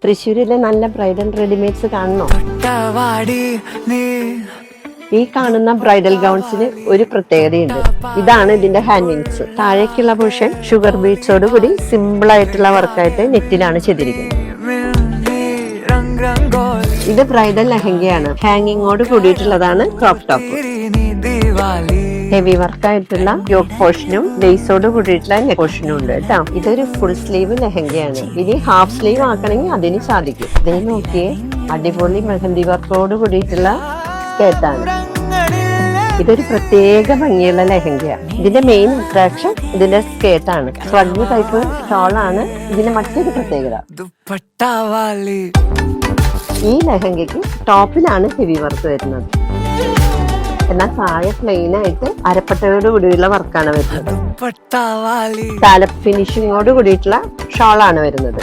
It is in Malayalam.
തൃശ്ശൂരിലെ നല്ല ബ്രൈഡൽ റെഡിമെയ്ഡ്സ് കാണണോ? ഈ കാണുന്ന ബ്രൈഡൽ ഗൗൺസിന് ഒരു പ്രത്യേകതയുണ്ട്. ഇതാണ് ഇതിന്റെ ഹാൻഡിങ്സ്. താഴേക്കുള്ള പോർഷൻ ഷുഗർ ബീഡ്സോട് കൂടി സിമ്പിൾ ആയിട്ടുള്ള വർക്കായിട്ട് നെറ്റിലാണ് ചെയ്തിരിക്കുന്നത്. ഇത് ബ്രൈഡൽ ലെഹങ്കയാണ്. ഹാങ്ങിങ്ങോട് കൂടിയിട്ടുള്ളതാണ് ക്രോപ്പ് ടോപ്പ്. ഹെവി വർക്കായിട്ടുള്ള യോക്ക് പോർഷനും ലേസോട് കൂടിയിട്ടുള്ള നെക്ക് പോർഷനും ഉണ്ട് കേട്ടോ. ഇതൊരു ഫുൾ സ്ലീവ് ലെഹങ്കയാണ്. ഇനി ഹാഫ് സ്ലീവ് ആക്കണമെങ്കിൽ അതിന് സാധിക്കും. ഇതിന് നോക്കിയേ, അടിപൊളി മെഹന്തി വർക്കോട് കൂടിയിട്ടുള്ള സ്കേർട്ടാണ്. ഇതൊരു പ്രത്യേക ഭംഗിയുള്ള ലെഹങ്കയാണ്. ഇതിന്റെ മെയിൻ അട്രാക്ഷൻ ഇതിന്റെ സ്കേർട്ടാണ്. സ്ലഗ് ടൈപ്പ് ഷോളാണ് ഇതിന്റെ മറ്റൊരു പ്രത്യേകത. ഈ ലെഹങ്കയ്ക്ക് ടോപ്പിലാണ് ഹെവി വർക്ക് വരുന്നത്. എന്നാൽ താഴെ പ്ലെയിൻ ആയിട്ട് അരപ്പട്ടയോട് കൂടിയുള്ള വർക്കാണ് വരുന്നത്. സ്കാലപ്പ് ഫിനിഷിങ്ങോട് കൂടിയിട്ടുള്ള ഷോളാണ് വരുന്നത്.